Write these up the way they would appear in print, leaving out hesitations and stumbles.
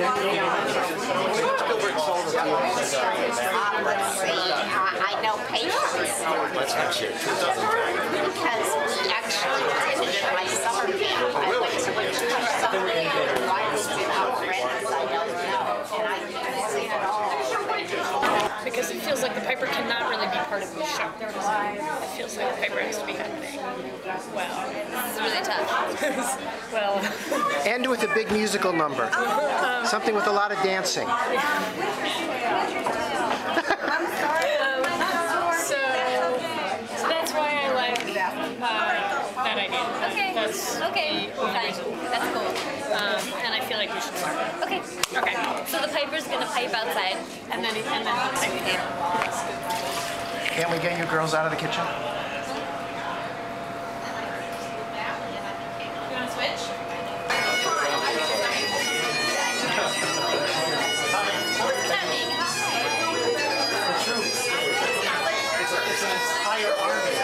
I know patience. Let's not share. Because we actually did my summer camp. I went to a Jewish summer camp. Why was without friends? I don't know. And I haven't seen it all. Because it feels like the piper cannot really be part of the show. It feels like the piper has to be happening. Well, it's really tough. Well. End with a big musical number. Something with a lot of dancing. So that's why I like that idea. Okay. Okay. Fine. That's cool. And I feel like we should start. Okay. Okay. So the piper's gonna pipe outside, And then he'll pipe in. Can't we get you girls out of the kitchen? You wanna switch? It's an entire army.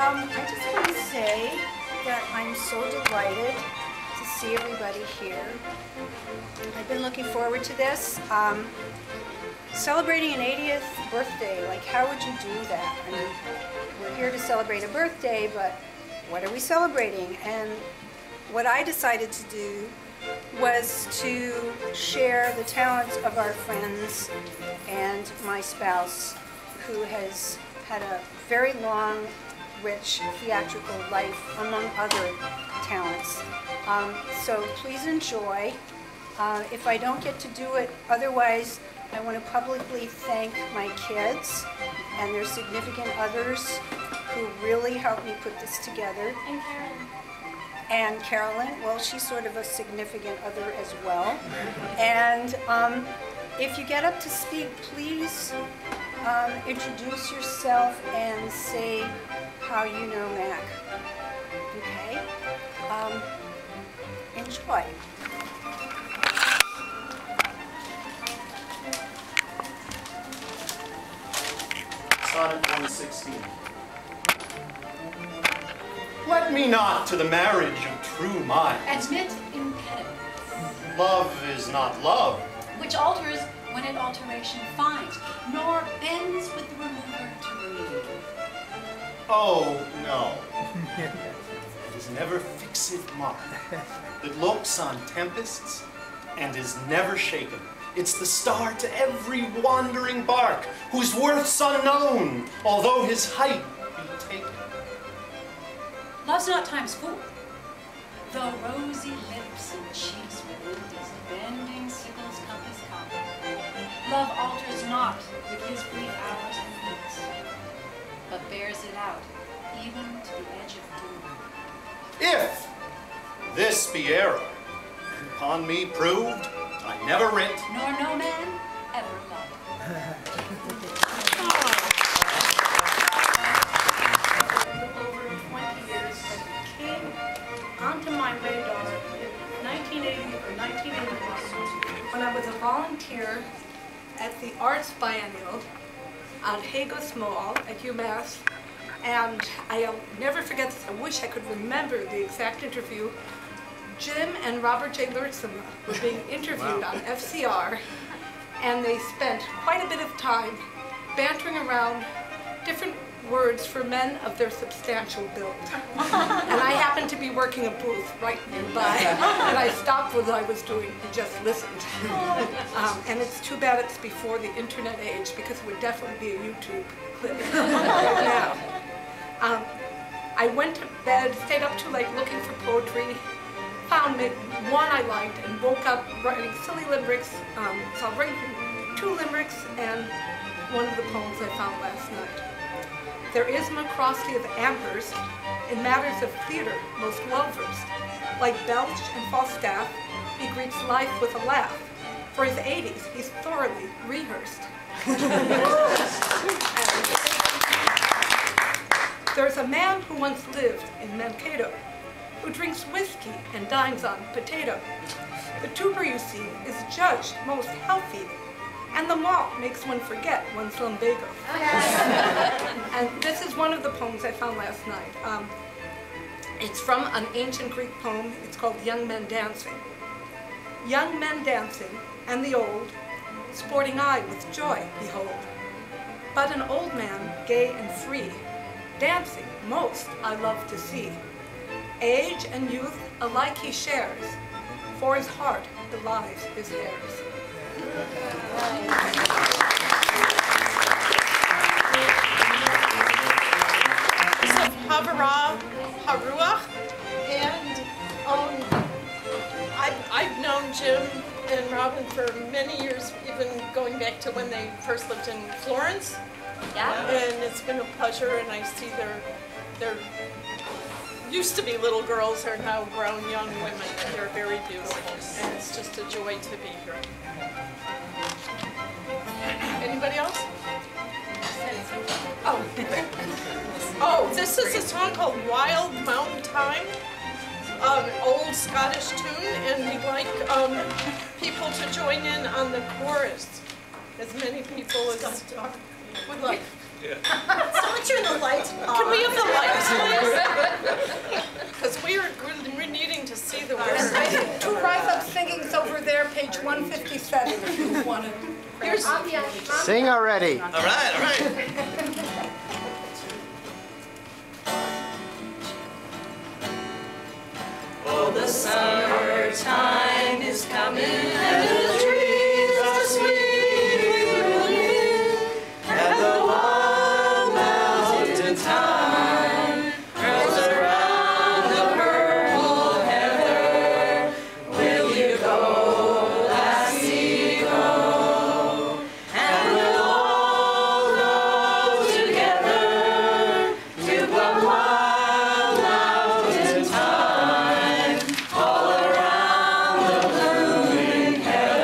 I just want to say that I'm so delighted to see everybody here. I've been looking forward to this. Celebrating an 80th birthday, like how would you do that? I mean, we're here to celebrate a birthday, but what are we celebrating? And what I decided to do was to share the talents of our friends and my spouse, who has had a very long, rich theatrical life, among other talents. So please enjoy. If I don't get to do it otherwise, I want to publicly thank my kids and their significant others who really helped me put this together. And Carolyn. And Carolyn, well, she's sort of a significant other as well. And if you get up to speak, please introduce yourself and say how you know Mac. Okay? Enjoy. Sonnet 116. Let me not to the marriage of true minds. Admit impediments, Love is not love. which alters when it alteration finds, nor bends with the remover to remove. Oh, no. It is never fixed mark that looks on tempests and is never shaken. It's the star to every wandering bark, whose worth's unknown, although his height be taken. Love's not time's fool, though rosy lips and cheeks with his bending sickle's compass come. Love alters not with his brief hours and weeks, but bears it out, even to the edge of doom. If this be error, upon me proved, I never writ, Nor no man ever loved. Over 20 years, but it came onto my radar in 1980 or 1981 when I was a volunteer at the Arts Biennial on Hagos Mall at Umass. And I'll never forget this. I wish I could remember the exact interview. Jim and Robert J. Lurtzema were being interviewed on FCR, and they spent quite a bit of time bantering around different words for men of their substantial build. And I happened to be working a booth right nearby, and I stopped what I was doing and just listened. And it's too bad it's before the internet age, because it would definitely be a YouTube clip right now. I went to bed, stayed up too late looking for poetry, found one I liked, and woke up writing silly limericks. So I'll bring 2 limericks and one of the poems I found last night. There is MacRostie of Amherst in matters of theater most well-versed. Like Belch and Falstaff, he greets life with a laugh. For his 80s, he's thoroughly rehearsed. There's a man who once lived in Mankato. who drinks whiskey and dines on potato. The tuber, you see, is judged most healthy, and the malt makes one forget one's lumbago. And this is one of the poems I found last night. It's from an ancient Greek poem. It's called Young Men Dancing. Young men dancing, and the old, sporting eye with joy behold. But an old man, gay and free, dancing most I love to see. Age and youth alike he shares, for his heart belies his hairs. Havara Haruach, and I've known Jim and Robin for many years, even going back to when they first lived in Florence. Yeah. And it's been a pleasure, and I see they're used to be little girls are now grown young women, and they're very beautiful, and it's just a joy to be here. Anybody else? Oh, this is a song called Wild Mountain Time, old Scottish tune, and we'd like people to join in on the chorus, as many people as would like. Someone turn the lights on. Can we have the lights, please? Because we're needing to see the words. Two Rise Up Singing's over there, page 157, if you want to. Here's Sing already. All right, all right. oh, the summertime is coming, and the trees are sweetly blooming, and the wild mountain thyme curls around the purple heather. Will you go, lassie, go? And we'll all go together to the wild mountain thyme, all around the blooming heather.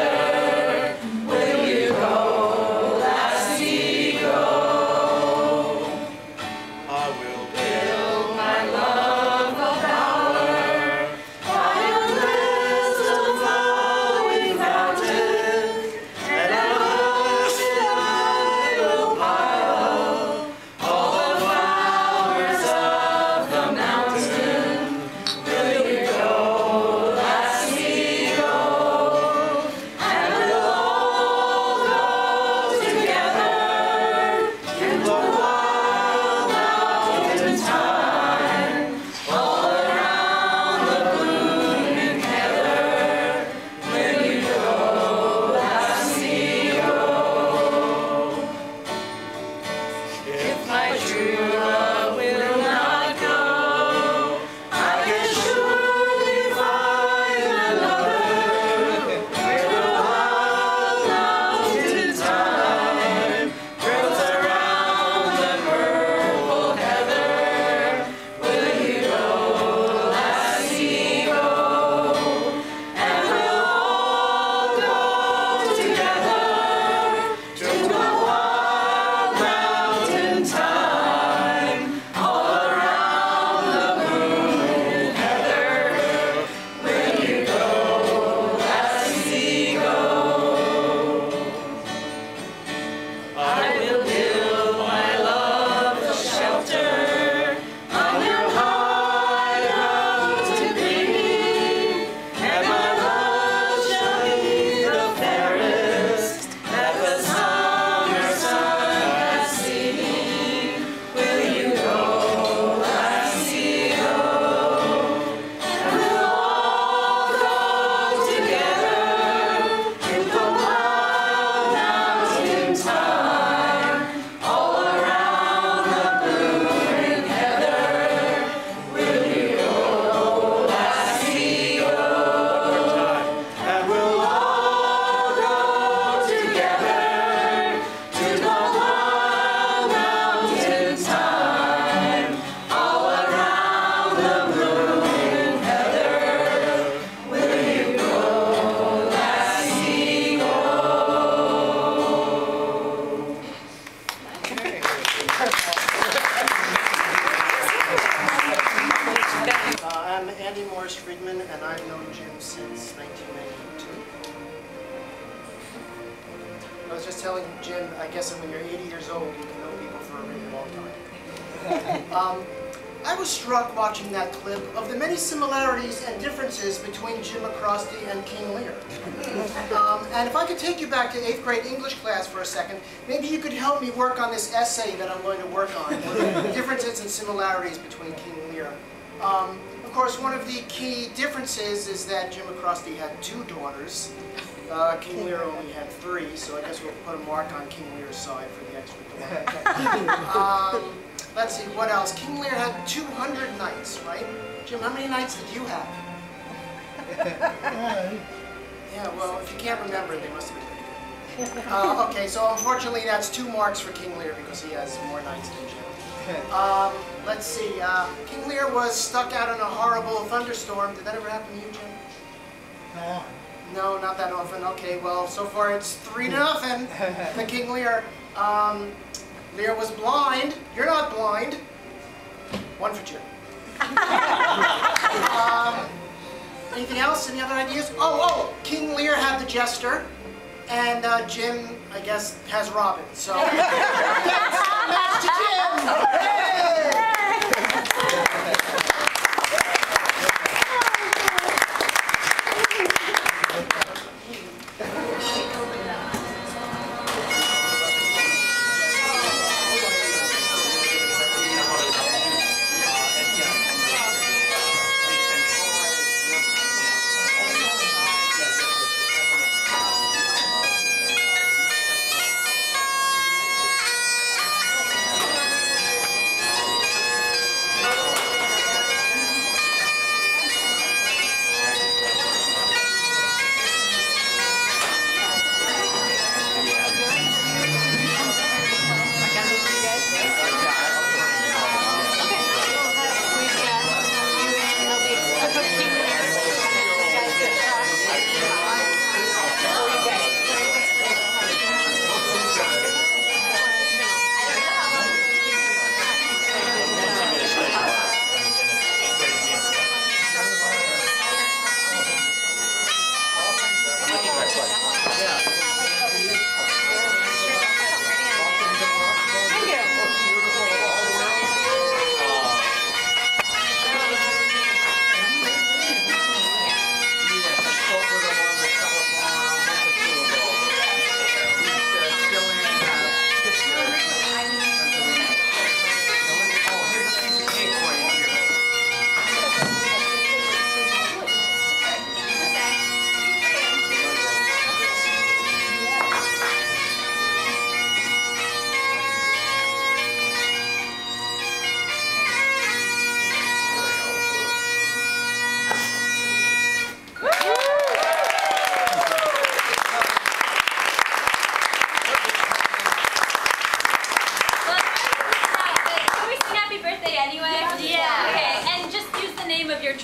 I'm Andy Morris Friedman, and I've known Jim since 1992. I was just telling Jim, I guess when you're 80 years old, you can know people for a really long time. I was struck watching that clip of the many similarities and differences between JimMacRostie and King Lear. And if I could take you back to 8th grade English class for a second, maybe you could help me work on this essay that I'm going to work on, the differences and similarities between King Lear. Of course, one of the key differences is that JimMacRostie had 2 daughters. King Lear only had 3, so I guess we'll put a mark on King Lear's side for the extra daughter. Let's see, what else? King Lear had 200 knights, right? Jim, how many knights did you have? Yeah, well, if you can't remember, they must have been pretty good. Okay, so unfortunately that's 2 marks for King Lear because he has more knights than Jim. Let's see, King Lear was stuck out in a horrible thunderstorm. Did that ever happen to you, Jim? No. No, not that often. Okay, well, so far it's 3-0 to King Lear. Lear was blind. You're not blind. 1 for Jim. Anything else? Any other ideas? Oh, King Lear had the jester, and Jim, I guess, has Robin. So, match to Jim! Hey!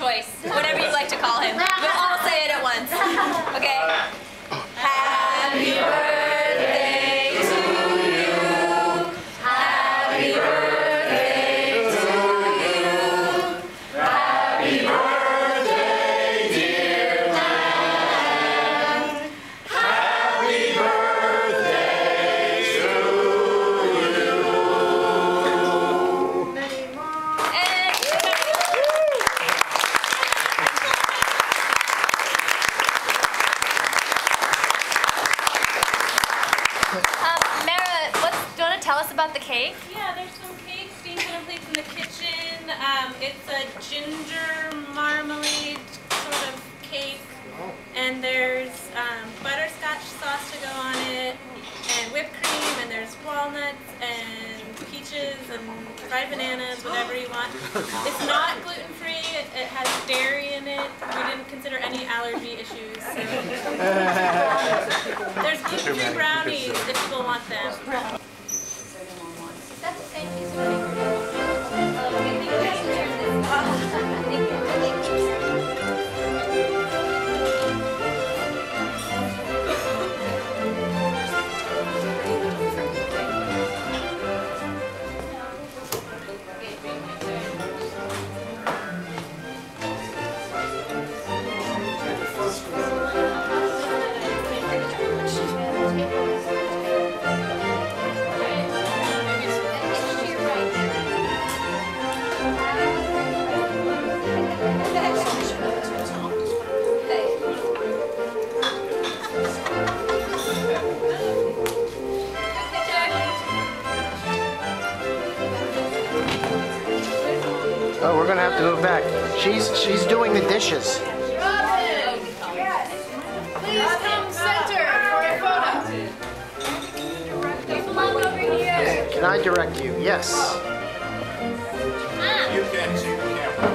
choice, whatever you'd like to call him. We'll all say it at once. Okay? Happy birthday to you. Happy birthday to you. Happy birthday, dear man. Happy birthday to you. Many more. Mara, do you want to tell us about the cake? Yeah, there's some cake being contemplated in the kitchen. It's a ginger marmalade sort of cake, and there's butterscotch sauce to go on it, and whipped cream, and there's walnuts, and peaches, and fried bananas, whatever you want. It's not gluten-free. It has dairy in it. We didn't consider any allergy issues. So. There's gluten-free brownies if people want them. That's the same piece of paper. Thank you. Move back. She's doing the dishes. Robin! Please come center for a photo. Come on over here. Can I direct you? Yes. You can see the camera.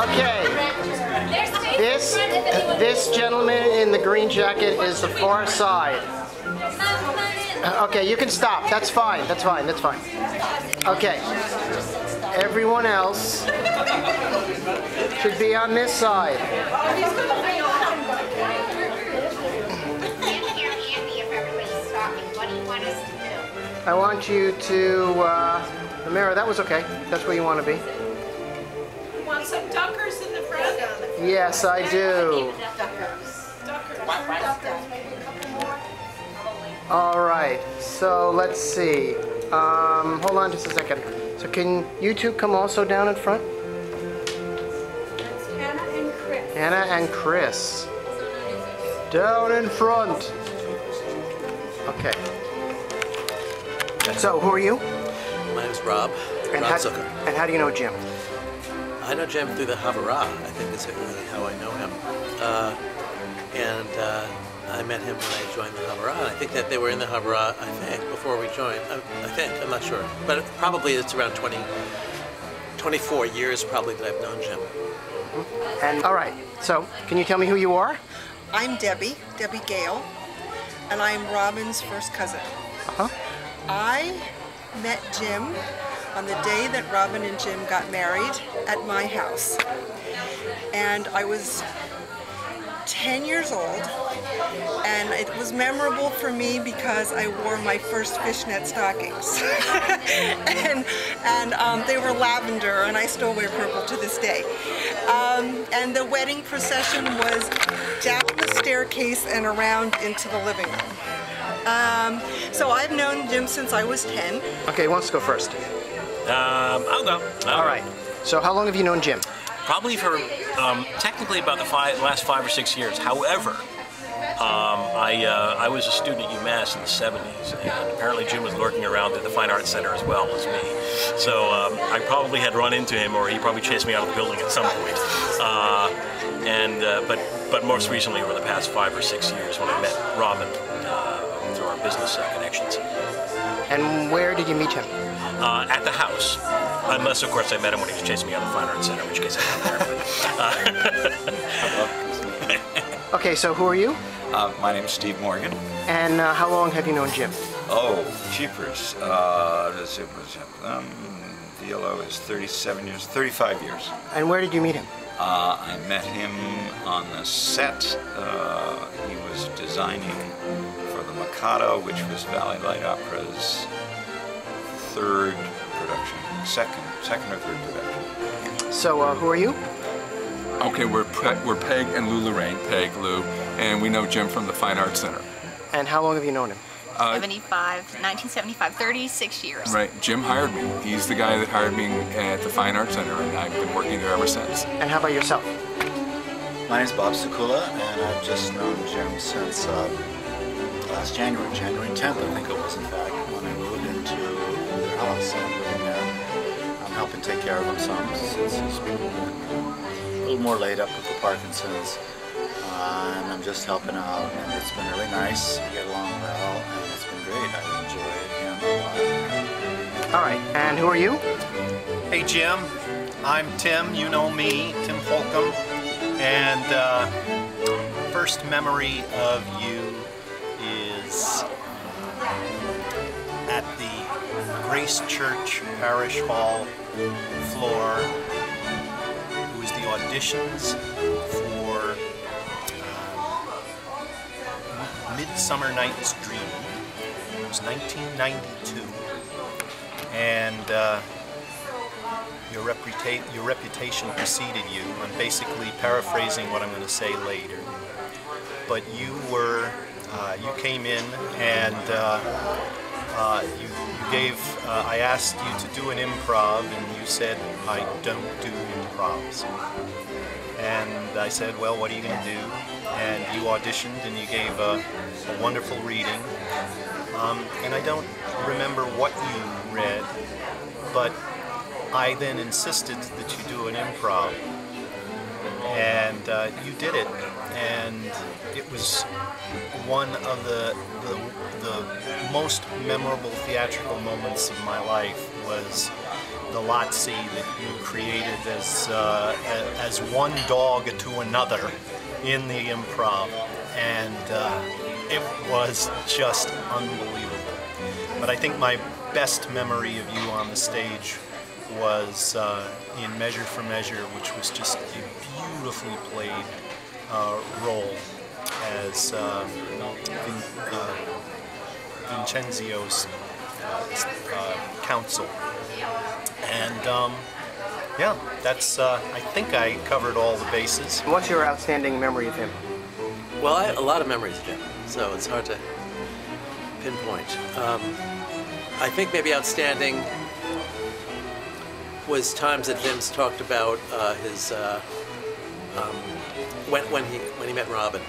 Okay. This gentleman in the green jacket is the far side. Okay, you can stop. That's fine. That's fine. That's fine. Okay. Everyone else should be on this side. Can't hear Andy if everybody's talking. What do you want us to do? I want you to, the mirror, that was okay. That's where you want to be. Want some duckers in the front? Yes, I do. All right, so let's see. Hold on just a second. So can you two come also down in front? That's Hannah and Chris. Hannah and Chris. Down in front. Okay. So who are you? My name's Rob. And Rob Zucker. And how do you know Jim? I know Jim through the Havara. I think that's really how I know him. I met him when I joined the Havara. And I think that they were in the Havara, I think, before we joined. I think, I'm not sure. But probably it's around 24 years probably that I've known Jim. And all right, so can you tell me who you are? I'm Debbie Gale, and I'm Robin's first cousin. Uh-huh. I met Jim on the day that Robin and Jim got married at my house. And I was 10 years old, and it was memorable for me because I wore my first fishnet stockings. and they were lavender, and I still wear purple to this day. And the wedding procession was down the staircase and around into the living room. So I've known Jim since I was 10. Okay, who wants to go first? I'll go. All right. So how long have you known Jim? Probably for technically about the last 5 or 6 years. However, I was a student at Umass in the 70s, and apparently Jim was lurking around at the Fine Arts Center as well as me. So I probably had run into him, or he probably chased me out of the building at some point. But most recently, over the past 5 or 6 years, when I met Robin through our business connections. And where did you meet him? At the house. Unless, of course, I met him when he was chasing me out of the Fine Arts Center, in which case I wasn't there. Okay, so who are you? My name's Steve Morgan. And how long have you known Jim? Oh, jeepers. VLO is 35 years. And where did you meet him? I met him on the set. He was designing for the Mikado, which was Valley Light Opera's third production, second or third production. So who are you? Okay, we're Peg and Lou Lorraine, Peg, Lou, and we know Jim from the Fine Arts Center. And how long have you known him? 1975, 36 years. Right, Jim hired me. He's the guy that hired me at the Fine Arts Center, and I've been working there ever since. And how about yourself? My name's Bob Sakula, and I've just known Jim since last January 10th, I think it was, in fact, when I moved into their house. I'm living there. I'm helping take care of him some since he's been a little more laid up with the Parkinson's. And I'm just helping out, and it's been really nice. We get along well, and it's been great. I enjoy him a lot. All right, and who are you? Hey Jim, I'm Tim, you know me, Tim Holcomb, and first memory of you is at the Grace Church Parish Hall floor. It was the auditions for Midsummer Night's Dream. It was 1992, and your reputation preceded you. I'm basically paraphrasing what I'm going to say later. But you were, you came in and you gave, I asked you to do an improv, and you said, I don't do improvs. And I said, well, what are you going to do? And you auditioned and you gave a wonderful reading. And I don't remember what you read, but I then insisted that you do an improv, and you did it, and it was one of the most memorable theatrical moments of my life. Was the Lotsie that you created as one dog to another in the improv, and it was just unbelievable. But I think my best memory of you on the stage was in Measure for Measure, which was just a beautifully played role as Vincenzio's counsel. And yeah, that's, I think I covered all the bases. What's your outstanding memory of him? Well, I have a lot of memories of Jim, so it's hard to pinpoint. I think maybe outstanding was times that Jim's talked about his when he met Robin,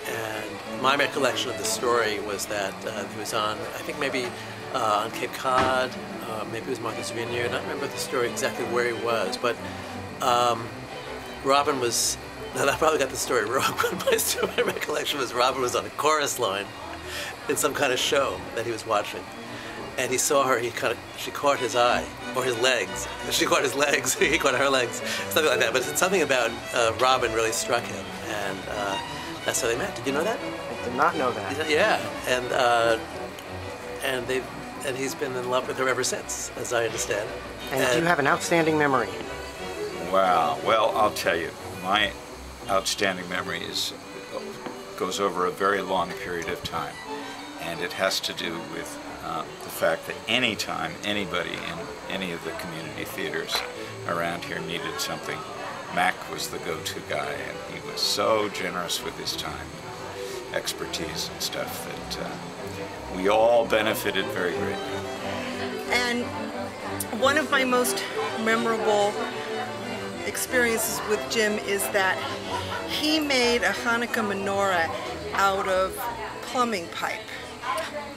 and my recollection of the story was that he was on, I think maybe on Cape Cod, maybe it was Martha's Vineyard. I don't remember the story exactly where he was, but Robin was. Now I probably got the story wrong, but my recollection was Robin was on a chorus line in some kind of show that he was watching, and he saw her. She caught his eye or his legs. She caught his legs. He caught her legs, something like that. But something about Robin really struck him, and that's how they met. Did you know that? I did not know that. Yeah, and he's been in love with her ever since, as I understand. And do you have an outstanding memory? Wow. Well, I'll tell you, my outstanding memory goes over a very long period of time, and it has to do with the fact that anytime anybody in any of the community theaters around here needed something, Mac was the go-to guy, and he was so generous with his time, expertise and stuff that we all benefited very greatly. And one of my most memorable experiences with Jim is that he made a Hanukkah menorah out of plumbing pipe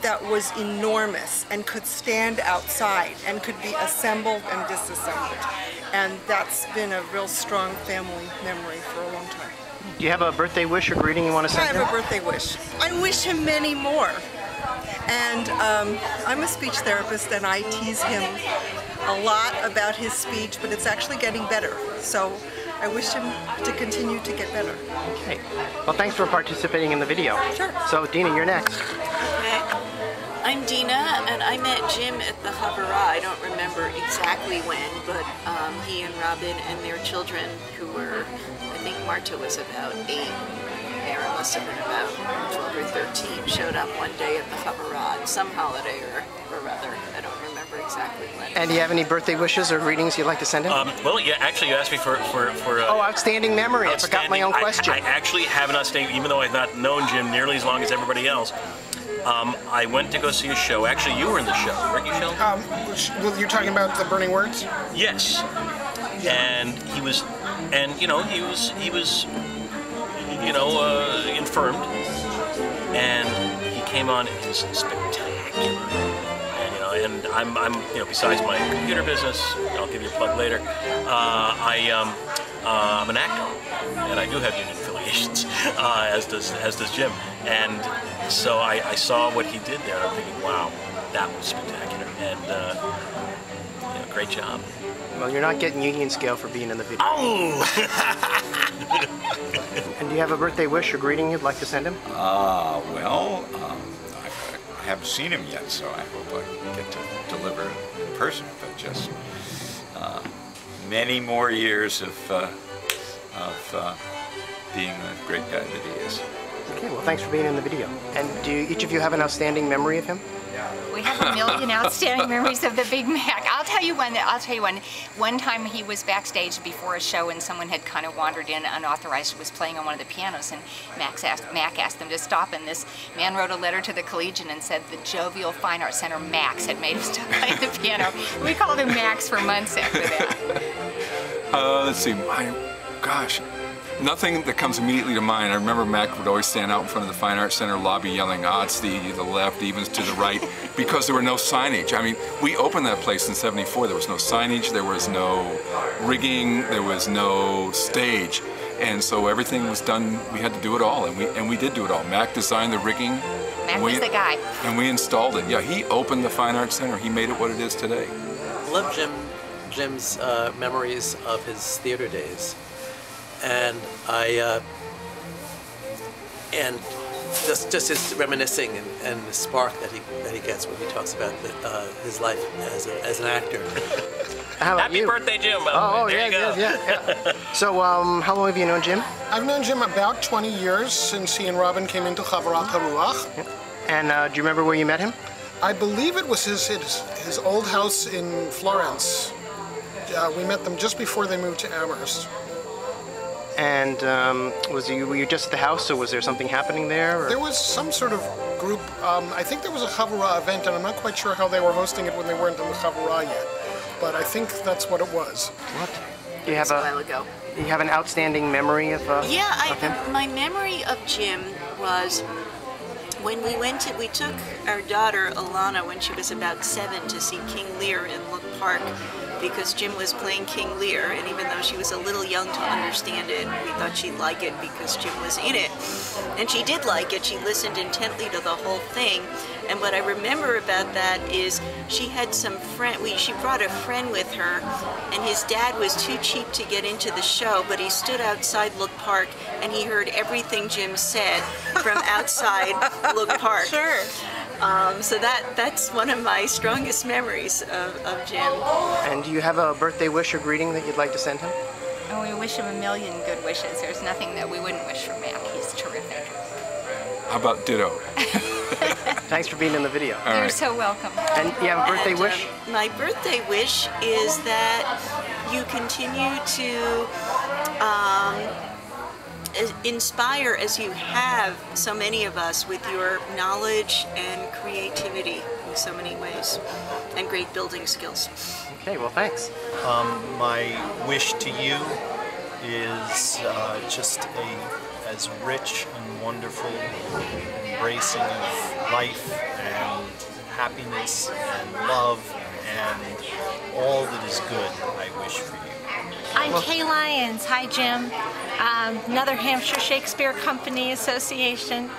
that was enormous and could stand outside and could be assembled and disassembled. And that's been a real strong family memory for a long time. Do you have a birthday wish or greeting you want to send him? I have a birthday wish. I wish him many more. And I'm a speech therapist, and I tease him a lot about his speech, but it's actually getting better. So I wish him to continue to get better. Okay. Well, thanks for participating in the video. Sure. So, Dina, you're next. Okay. I'm Dina, and I met Jim at the Havara. I don't remember exactly when, but he and Robin and their children, who were, I think Marta was about 8, Aaron must have been about 12 or 13, showed up one day at the Havara, some holiday or other. I don't remember exactly when. And do you have any birthday wishes or greetings you'd like to send him? Well, yeah, actually, you asked me for outstanding memory. I forgot my own question. I actually have an outstanding, even though I've not known Jim nearly as long as everybody else. I went to go see a show. Actually, you were in the show, weren't you, Sheldon? You're talking about the Burning Words? Yes. And he was, he was, infirmed, and he came on. It was spectacular. And I'm besides my computer business, I'll give you a plug later. I'm an actor, and I do have union affiliations, as does Jim. And so I saw what he did there, and I'm thinking, wow, that was spectacular, and great job. Well, you're not getting union scale for being in the video. Oh! And do you have a birthday wish or greeting you'd like to send him? Well, I haven't seen him yet, so I hope I get to deliver it in person. But just many more years of being the great guy that he is. Okay, well, thanks for being in the video. And do each of you have an outstanding memory of him? We have a million outstanding memories of the Big Mac. I'll tell you one. One time he was backstage before a show, and someone had kind of wandered in unauthorized, was playing on one of the pianos, and Mac asked them to stop, and this man wrote a letter to the Collegian and said the jovial Fine Arts Center Max had made him stop playing the piano. We called him Max for months after that. Let's see. Gosh. Nothing that comes immediately to mind. I remember Mac would always stand out in front of the Fine Arts Center lobby yelling odds to the left, evens to the right, because there were no signage. I mean, we opened that place in '74. There was no signage, there was no rigging, there was no stage. And so everything was done, we had to do it all, and we did do it all. Mac designed the rigging. Mac was the guy. And we installed it. Yeah, he opened the Fine Arts Center. He made it what it is today. I love Jim's memories of his theater days. And and just his reminiscing and the spark that he gets when he talks about his life as an actor. How about Happy you? birthday, Jim! Oh, there yeah, you go. yeah. So, how long have you known Jim? I've known Jim about 20 years since he and Robin came into Chavarat Haruach. And do you remember where you met him? I believe it was his old house in Florence. We met them just before they moved to Amherst. And were you just at the house, or was there something happening there? Or? There was some sort of group. I think there was a Chavurah event, and I'm not quite sure how they were hosting it when they weren't in the Chavurah yet. But I think that's what it was. What? You have a while ago. You have an outstanding memory of him? My memory of Jim was when we took our daughter Alana when she was about 7 to see King Lear in Look Park, because Jim was playing King Lear, and even though she was a little young to understand it, we thought she'd like it because Jim was in it. And she did like it. She listened intently to the whole thing. And what I remember about that is she had some she brought a friend with her, and his dad was too cheap to get into the show, but he stood outside Look Park and he heard everything Jim said from outside Look Park. Sure. So that's one of my strongest memories of Jim. And do you have a birthday wish or greeting that you'd like to send him? Oh, we wish him a million good wishes. There's nothing that we wouldn't wish for Mac. He's terrific. How about ditto? Thanks for being in the video. You're so welcome. And you have a birthday wish? My birthday wish is that you continue to inspire, as you have so many of us, with your knowledge and creativity in so many ways, and great building skills. Okay, well, thanks. My wish to you is just as rich and wonderful embracing of life and happiness and love and all that is good I wish for you. I'm Kay Lyons. Hi, Jim. Another Hampshire Shakespeare Company Association.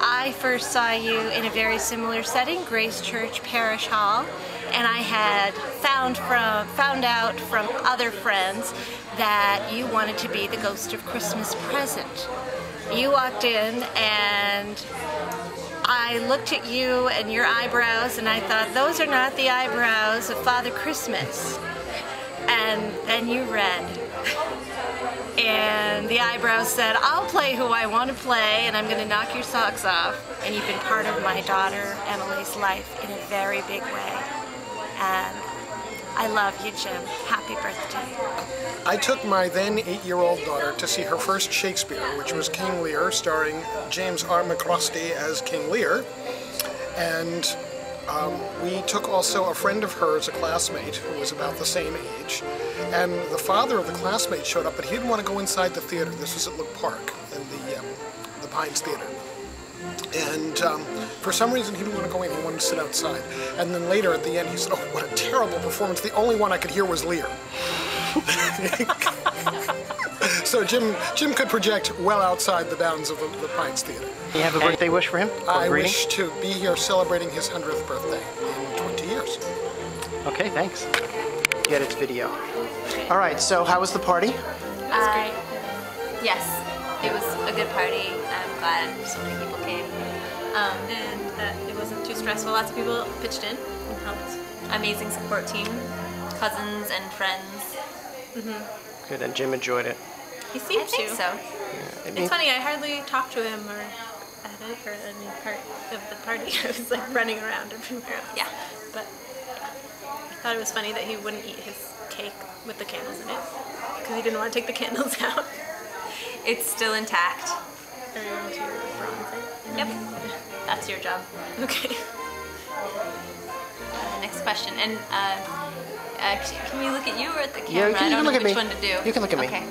I first saw you in a very similar setting, Grace Church Parish Hall, and I had found out from other friends that you wanted to be the Ghost of Christmas Present. You walked in and I looked at you and your eyebrows and I thought, those are not the eyebrows of Father Christmas. And then you read. And the eyebrows said, I'll play who I want to play and I'm going to knock your socks off. And you've been part of my daughter Emily's life in a very big way. And I love you, Jim. Happy birthday. I took my then 8-year-old daughter to see her first Shakespeare, which was King Lear, starring James R. MacRostie as King Lear. And we took also a friend of hers, a classmate, who was about the same age. And the father of the classmate showed up, but he didn't want to go inside the theater. This was at Look Park in the Pines Theater. And for some reason, he didn't want to go in. He wanted to sit outside. And then later at the end, he said, oh, what a terrible performance. The only one I could hear was Lear. So Jim could project well outside the bounds of the Pines Theater. You have a birthday wish for him? I wish to be here celebrating his 100th birthday in 20 years. Okay, thanks. Get its video. All right, so how was the party? It was great. Yes, it was a good party. I'm glad so many people came. And that it wasn't too stressful. Lots of people pitched in and helped. Amazing support team, cousins and friends. Mm-hmm. Good, and Jim enjoyed it. He seemed to. I think so. Yeah, It's funny, I hardly talked to him or at it or any part of the party. I was like running around everywhere. Yeah. But I thought it was funny that he wouldn't eat his cake with the candles in it because he didn't want to take the candles out. It's still intact. And to bronze it. Yep. That's your job. Okay. Next question. And can we look at you or at the Yeah, camera? I don't know look at which me. one to do. You can look at me. Okay.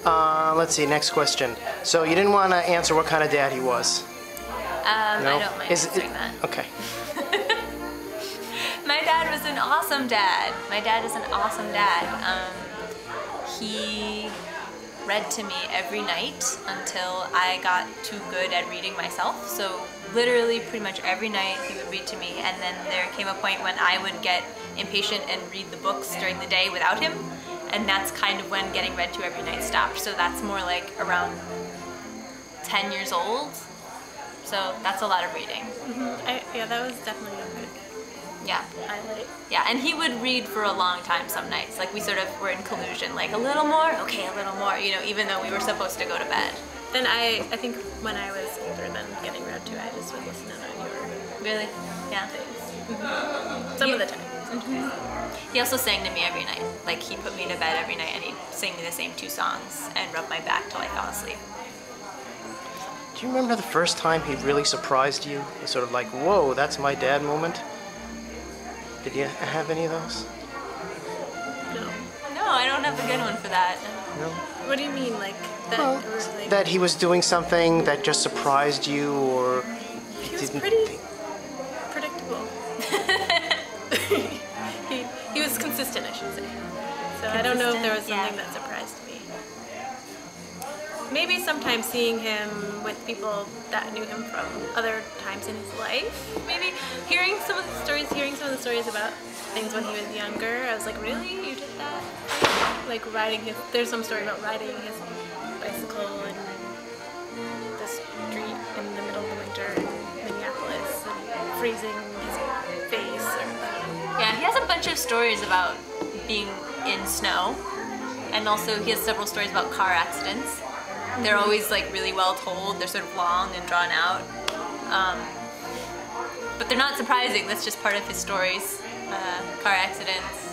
Let's see, next question. So you didn't want to answer what kind of dad he was? No? I don't mind answering that. Okay. My dad was an awesome dad. My dad is an awesome dad. He read to me every night until I got too good at reading myself. So literally pretty much every night he would read to me, and then there came a point when I would get impatient and read the books during the day without him, and that's kind of when getting read to every night stopped. So that's more like around 10 years old. So that's a lot of reading. Yeah, that was definitely a good highlight. Yeah, and he would read for a long time some nights. Like we sort of were in collusion, like a little more, okay, a little more, you know, even though we were supposed to go to bed. Then I think when I was older than getting read to, I just would listen in on your Really? Yeah. things. Some of the time. He also sang to me every night. Like he put me to bed every night and he'd sing me the same 2 songs and rub my back till I fell asleep. Do you remember the first time he really surprised you? The sort of like, whoa, that's my dad moment? Did you have any of those? No, I don't have a good one for that. No? What do you mean, like that? Well, like, that he was doing something that just surprised you, or he was didn't pretty think... predictable. he was consistent, I should say. So I don't know if there was something that surprised me. Maybe sometimes seeing him with people that knew him from other times in his life. Maybe hearing some of the stories about things when he was younger. I was like, really? You did that? Like riding his, there's some story about riding his bicycle in the street in the middle of the winter in Minneapolis and freezing his face. Yeah, he has a bunch of stories about being in snow, and also he has several stories about car accidents. They're always like really well told. They're sort of long and drawn out, but they're not surprising. That's just part of his stories. Car accidents,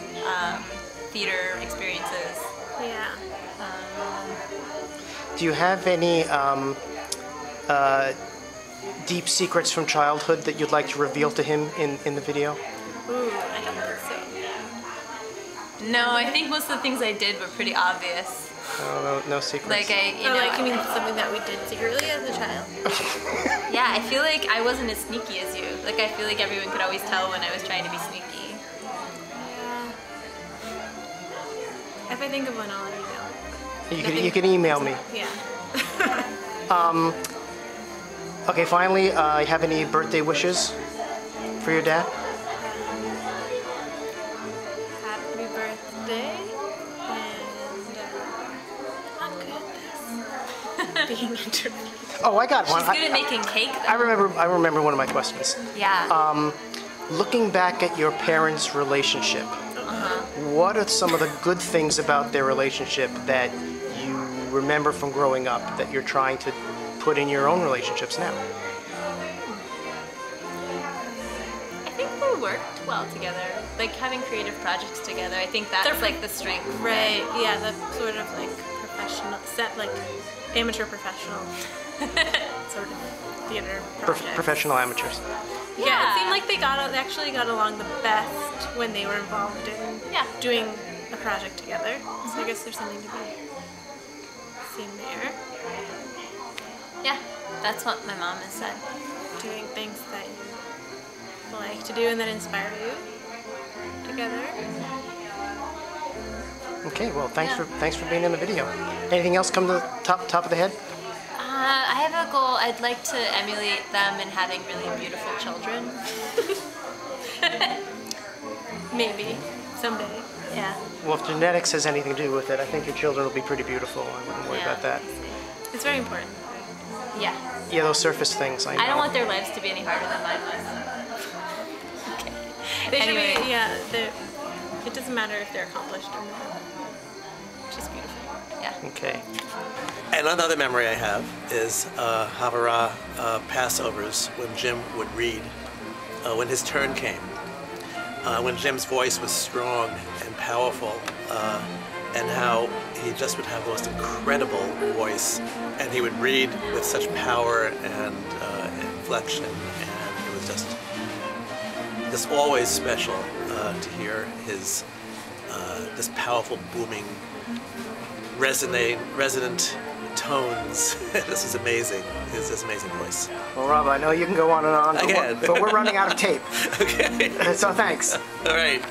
theater experiences. Yeah. Do you have any deep secrets from childhood that you'd like to reveal to him in the video? Ooh, I don't think so. No, I think most of the things I did were pretty obvious. No secrets. Like you mean something that we did secretly as a child? Yeah, I feel like I wasn't as sneaky as you. Like I feel like everyone could always tell when I was trying to be sneaky. Yeah. If I think of one, I'll let you know. You can email me. Yeah. Okay, finally, you have any birthday wishes for your dad? Happy birthday. Being interviewed. Oh, I got one. She's good at making cake, though. I remember one of my questions. Yeah. Looking back at your parents' relationship, what are some of the good things about their relationship that you remember from growing up that you're trying to put in your own relationships now? I think they worked well together. Like having creative projects together. I think that's like the strength. Right. Yeah, the sort of like professional set, like amateur professional sort of theater projects. Professional amateurs. Yeah, it seemed like they actually got along the best when they were involved in doing a project together. So I guess there's something to be seen there. Yeah, that's what my mom has said. Doing things that you like to do and that inspire you together. Okay, well, thanks for being in the video. Anything else come to the top of the head? I have a goal. I'd like to emulate them in having really beautiful children. Maybe someday. Yeah. Well, if genetics has anything to do with it, I think your children will be pretty beautiful. I wouldn't worry about that. It's very important. Yeah. Yeah, those surface things. I know. I don't want their lives to be any harder than mine was. Okay. They should be. Yeah. It doesn't matter if they're accomplished or not. Just beautiful. Yeah. Okay. And another memory I have is Havara Passovers when Jim would read, when his turn came. When Jim's voice was strong and powerful, and how he just would have the most incredible voice, and he would read with such power and inflection, and it was just always special to hear his this powerful, booming, resonant tones. This is amazing. It's this amazing voice. Well, Rob, I know you can go on and on, I can. but we're running out of tape. Okay. So thanks. All right.